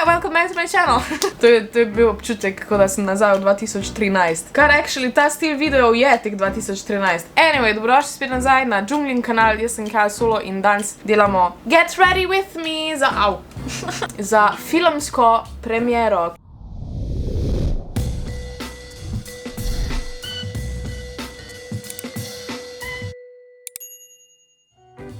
Hi, welcome back to my channel. to je bil občutek, kot da sem nazaj v 2013. Kar actually, ta stil videov je tek 2013. Anyway, dobrodošli spet nazaj na Džunglin kanal, jaz sem Kyle Solo in danes delamo Get Ready With Me za filmsko premiero.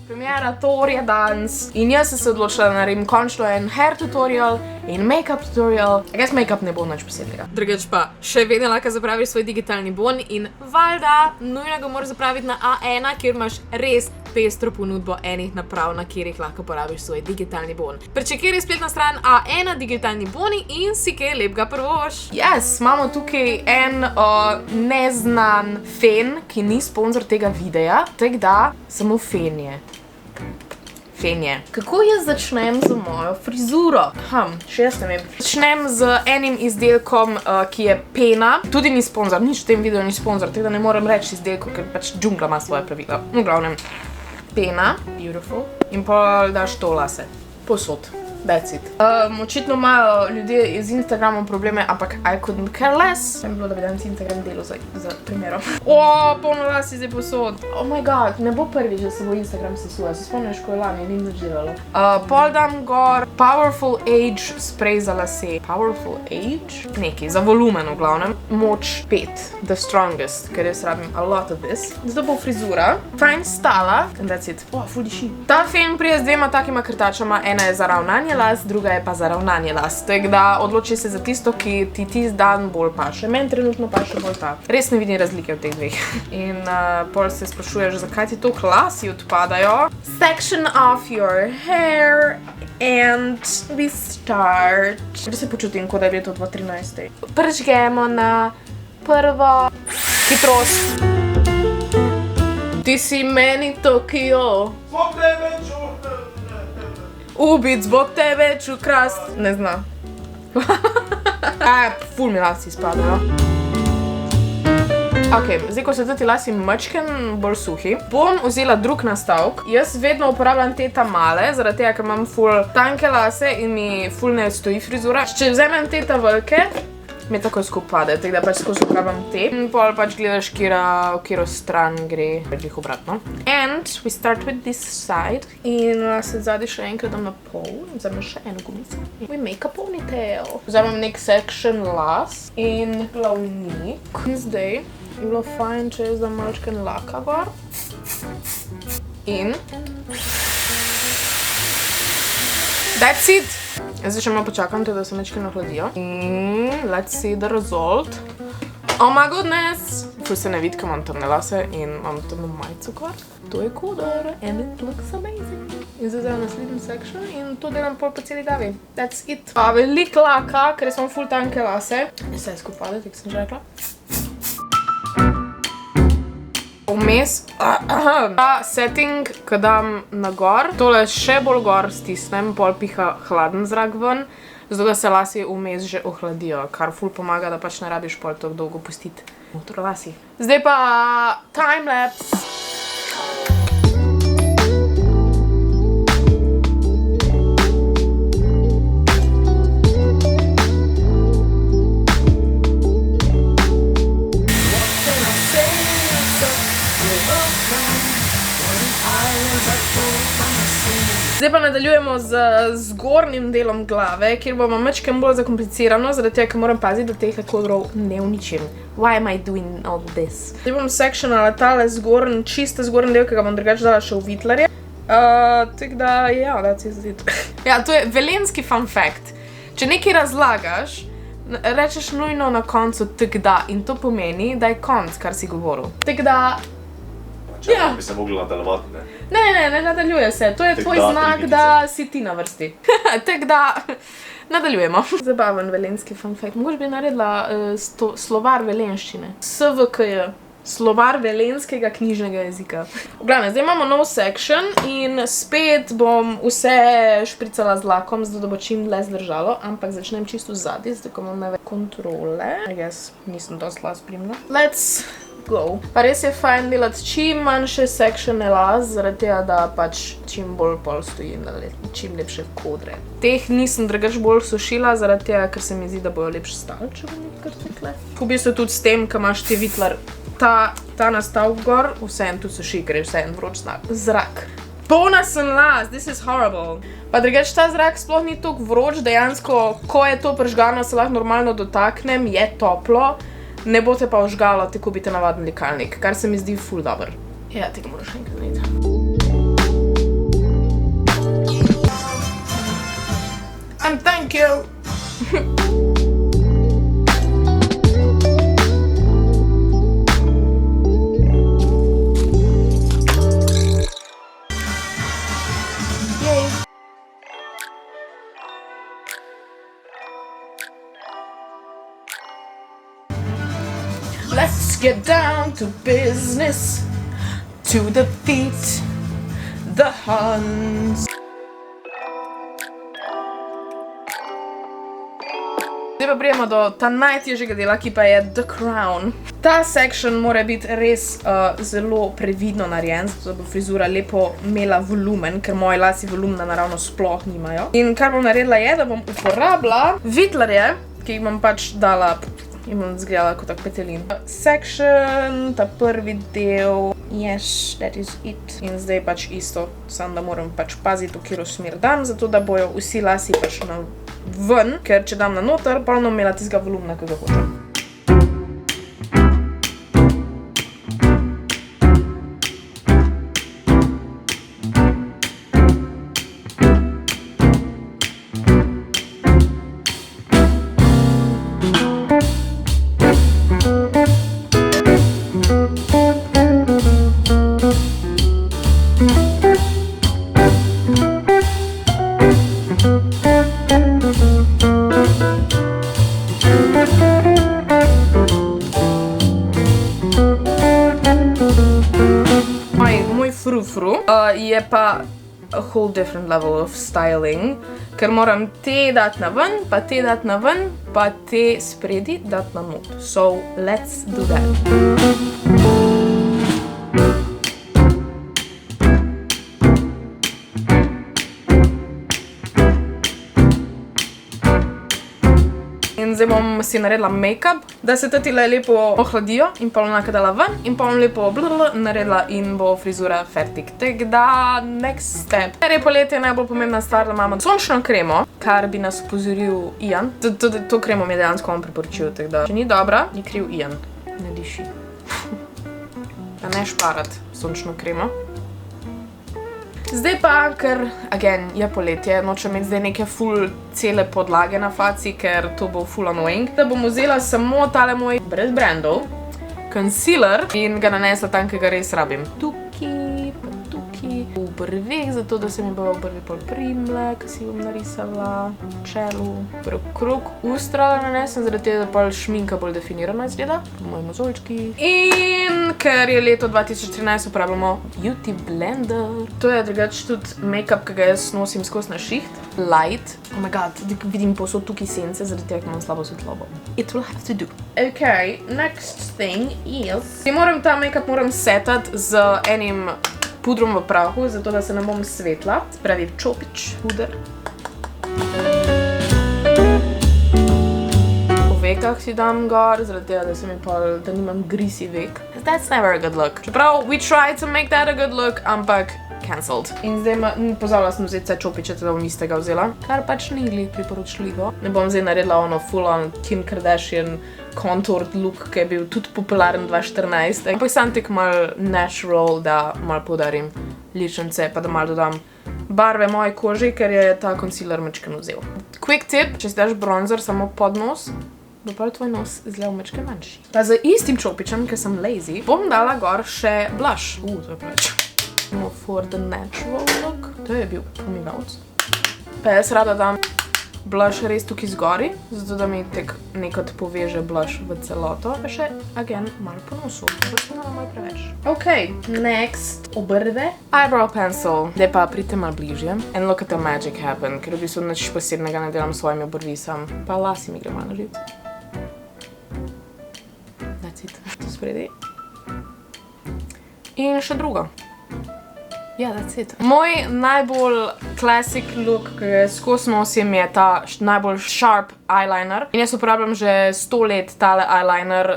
Premiera Thorja danes in jaz sem se odločila, da naredim končno en hair tutorial in make-up tutorial. I guess make-up ne bo nič posebnega. Drugač pa, še vedno lahko zapraviš svoj digitalni bon in valjda, nujno ga moraš zapraviti na A1, kjer imaš res pestro ponudbo enih naprav, na kjerih lahko porabiš svoj digitalni bon. Prečekaj spletna stran A1 digitalni boni in si kaj lepega prvoš. Yes, imamo tukaj en neznan fen, ki ni sponzor tega videa, tako da samo fen je. Kako jaz začnem z mojo frizuro? Še jaz ne vem. Začnem z enim izdelkom, ki je pena. Tudi ni sponzor, nič v tem videu ni sponzor, tako da ne morem reči izdelku, ker pač džungla ima svoje pravila. V glavnem, pena, beautiful, in pa daš to lase. Posod. That's it. Očitno imajo ljudje iz Instagramom probleme, ampak I couldn't care less. Ne bi bilo, da bi danes Instagram delal za primero. Polno lasi zdaj posod. Oh my god, ne bo prvič, da se bo Instagram sesula. Se spomniš, ko je lani, ni nič delalo. Pol dam gor Powerful Age spray za lase. Powerful Age? Nekaj, za volumen v glavnem. Moč 5, the strongest, ker jaz rabim a lot of this. Zdaj bo frizura. Fajn stala. And that's it. Ful diši. Ta fen prije z dvema takima krtačama. Ena je za ravnanje las, druga je pa za ravnanje las. Tako da odloči se za tisto, ki ti tisti dan bolj paše. Meni trenutno paše bolj ta. Res ne vidim razlike v teh dveh. In pol se sprašuješ, zakaj ti toliko lasi odpadajo. Section off your hair and we start. Res se počutim, kot da je leto 2013. Pržgemo na prvo hitrost. Ti si meni Tokio. Ubit zbog tebe, ću krast. Ne znam. Ful mi lasi izpadajo. Ok, zdaj ko so ti lasi mačken bolj suhi, bom vzela drug nastavek. Jaz vedno uporabljam te male, zaradi tega, ker imam ful tanke lase in mi ful ne stoji frizura. Če vzamem te velike, mi takoj skup pade, tako da pač skozi uporabljam te. In pol pač gledaš, v katero stran gre, jih obratno. And we start with this side. In se zadnji še enkrat dam na pol, vzamem še eno gumico. We make a ponytail. Vzamem nek section las in glavnik. In zdaj je bilo fajn, če jaz dam malčken laka gor. In that's it! Zdaj še malo počakam, da se mečkeno hladijo. In let's see the result. Oh my goodness! Ful se ne vidi, ker imam temne lase in imam temno majico gor. To je koder and it looks amazing. In zdaj zdaj naslednji section in to delam pol po celi glavi. That's it. Veliko laka, ker sem ful tanke lase. Vse je skupaj, tako sem že rekla. Vmes, ta setting, ko dam na gor, tole še bolj gor stisnem, pol piha hladen zrak ven, zato da se lasi vmes že ohladijo, kar ful pomaga, da pač ne rabiš pol tako dolgo pustiti noter lasi. Zdaj pa timelapse. Zdaj pa nadaljujemo z zgornjim delom glave, kjer bomo mečkem bolj zakomplicirano, zaradi tega, ker moram paziti, da teh kodrov ne uničim. Why am I doing all this? Zdaj bom sectionala tale zgornji, čiste zgornji del, ki ga bom drugače dala še v vitlarje. Tako da, ja, that's it. Ja, to je velenski fun fact. Če nekaj razlagaš, rečeš nujno na koncu tak da in to pomeni, da je konc, kar si govoril. Tako da, ja. Bi se mogli nadaljevati, ne? Ne nadaljuje se. To je tvoj znak, da si ti na vrsti. Tako da, nadaljujemo. Zabaven velenski fun fact. Mogoče bi naredila slovar velenščine. SVKJ. Slovar velenskega knjižnega jezika. V glavnem, zdaj imamo nov section in spet bom vse špricala z lakom, zato da bo čim dlje zdržalo, ampak začnem čisto zadnji, zato ko imam največ kontrole. I guess nisem dosti las primila. Let's go. Pa res je fajn delati čim manjše sectione las, zaradi tega, da pač čim bolj pol stoji na čim lepše kodre. Teh nisem drugač bolj sušila, zaradi tega, ker se mi zdi, da bojo lepše stali, če bo nekaj kar tukle. V bistvu tudi s tem, ko imaš ti vitlar ta nastavk gor, vseeno tu suši, ker je vseeno vroč zrak. Polna sem las, this is horrible. Pa drugač ta zrak sploh ni toliko vroč, dejansko, ko je to prižgano, se lahko normalno dotaknem, je toplo, ne bo te pa ožgalo, te kupite navaden likalnik, kar se mi zdi ful dober. Ja, tega moraš enkrat narediti. And thank you! Let's get down to business, to defeat the Huns. Zdaj pa prijemo do ta najtežjega dela, ki pa je The Crown. Ta section mora biti res zelo previdno narejen, zato da bo frizura lepo imela volumen, ker moji lasi volumna naravno sploh nimajo. In kar bom naredila je, da bom uporabila vitlarje, ki jih bom pač dala in bom zgledala kot tak petelin. Section, ta prvi del, yes, that is it. In zdaj pač isto, samo da moram pač paziti, v katero smer dam, zato da bojo vsi lasi pač na ven, ker če dam na noter, pa bom imela tistega volumna, ki ga hočem. Frufru je pa a whole different level of styling, ker moram te dati na ven, pa te dati na ven, pa te spredi dati na not. So, let's do that. In zdaj bom si naredila make-up, da se tatile lepo ohladijo in pa bom dala ven in pa bom lepo naredila in bo frizura fertik. Tako da, next step. Ker je poletje najbolj pomembna stvar, da imamo sončno kremo, kar bi nas upozoril Ian. To kremo mi je dejansko on priporočil, tako da, če ni dobra, je kriv Ian. Ne diši. Da ne šparati sončno kremo. Zdaj pa, ker, again, je poletje, nočem imeti zdaj neke ful cele podlage na faci, ker to bo ful annoying, da bom vzela samo tale moj brez brandov concealer in ga nanesla tam, ki ga res rabim. Tukaj, pa tukaj, v brveh, zato da se mi bo v brvi pol primle, ki si bom narisala, v čelu, okrog ustra nanesem, zaradi tega, da pol šminka bolj definirano izgleda, moji mozolčki. In ker je leto 2013, uporabljamo Beauty Blender. To je drugače tudi make-up, ki ga jaz nosim skozi na šiht. Light. Oh my god, vidim posod tukaj sence, zaradi tega, ker imam slabo svetlobo. It will have to do. Ok, next thing is... Ta make-up moram setati z enim pudrom v prahu, zato da se ne bom svetla. Spravi čopič, puder. Po vekah si dam gor, zaradi tega, da se mi pa, da nimam grisi vek. That's never a good look. Čeprav, we tried to make that a good look, ampak cancelled. In zdaj pozabila sem vzeti vse čopiče, da bom istega vzela, kar pač ni glih priporočljivo. Ne bom zdaj naredila ono full-on Kim Kardashian contoured look, ki je bil tudi popularen 2014. Ampak sam tek malo natural, da malo podarim ličence, pa da malo dodam barve moje koži, ker je ta concealer mečken vzel. Quick tip, če si daš bronzer samo pod nos, bo pa tvoj nos izgledal mečken manjši. Pa z istim čopičem, ker sem lazy, bom dala gor še blush. To je preveč. For the natural look. To je bil pomivalc. Pa jaz rada dam blush res tukaj zgori, zato da mi tek nekot poveže blush v celoto. Pa še, again, malo po nosu. Pa sem dala malo preveč. Ok, next. Obrve. Eyebrow pencil. Zdaj pa pridite malo bližje. And look at the magic happen, ker v bistvu nič posebnega ne delam s svojimi obrvi sam. Pa lasi mi gre malo na živ. That's it. To spredi. In še drugo. Yeah, that's it. Moj najbolj classic look, ki ga skozi nosim, je ta najbolj sharp eyeliner. In jaz uporabljam že 100 let tale eyeliner.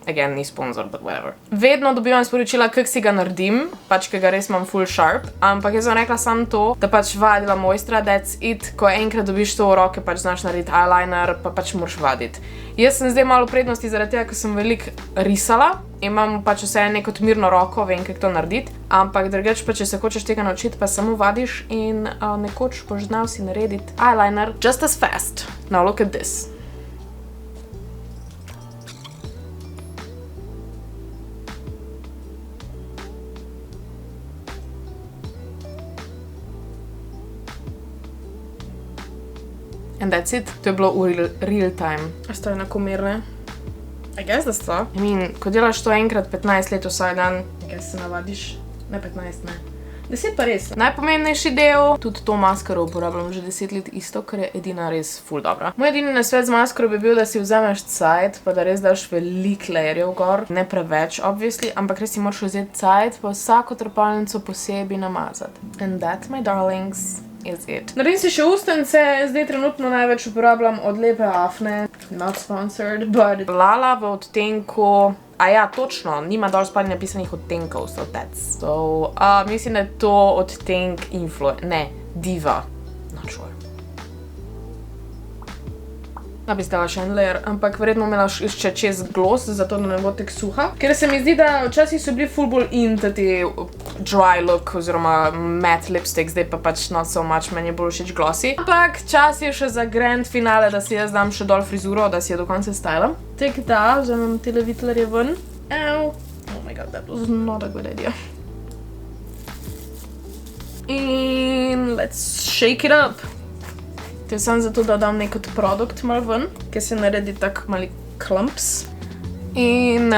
Again, ni sponsor, but whatever. Vedno dobivam sporočila, kako si ga naredim, pač, ki ga res imam full sharp. Ampak jaz sem rekla samo to, da pač vadila mojstra, that's it. Ko enkrat dobiš to v roke, pač znaš narediti eyeliner, pa pač moraš vaditi. Jaz sem zdaj malo prednosti zaradi tega, ker sem veliko risala. Imam pač vse neko mirno roko, vem, kako to narediti. Ampak drugače pa, če se hočeš tega naučiti, pa samo vadiš in nekoč boš znal si narediti eyeliner just as fast. Now look at this. And that's it. To je bilo v real time. A sta enakomerne? I guess da sta. I mean, ko delaš to enkrat 15 let vsak dan, I guess se navadiš. Ne 15, ne. 10 pa res. Najpomembnejši del, tudi to maskaro uporabljam že 10 let isto, ker je edina res ful dobra. Moj edini nasvet z maskaro bi bil, da si vzameš cajt, pa da res daš veliko layerjev gor. Ne preveč, obviously, ampak res si moraš vzeti cajt, pa vsako trepalnico posebej namazati. And that, my darlings, is it. Naredim si še ustence, zdaj trenutno največ uporabljam od Lepe Afne. Not sponsored, but Lala v odtenku. A ja, točno, nima dol spodaj napisanih odtenkov, so that's. So, mislim, da je to odtenk Diva. Not sure. Da bi stala še en layer, ampak verjetno imela še čez gloss, zato da ne bo tek suha. Ker se mi zdi, da včasih so bili ful bolj in ti dry look oziroma matte lipstick, zdaj pa pač not so much, meni je bolj všeč glossy. Ampak čas je še za grand finale, da si jaz dam še dol frizuro, da si jo do konca stylam. Tek da, vzamem tele vitlerje ven. Ow. Oh my god, that was not a good idea. In let's shake it up. To je samo zato, da dam nek produkt malo ven, ki se naredi tak mali clumps. In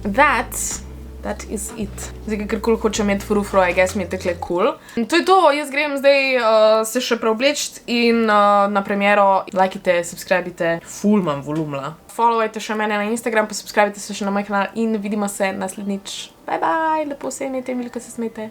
that is it. Zdaj, kakorkoli hočem imeti frufro, I guess mi je takle cool. In to je to, jaz grem zdaj se še preoblečt in na premiero lajkite, subscribite, ful imam volumla. Followajte še mene na Instagram, pa subscribite se še na moj kanal in vidimo se naslednjič. Bye bye, lepo se imejte, veliko se smejte.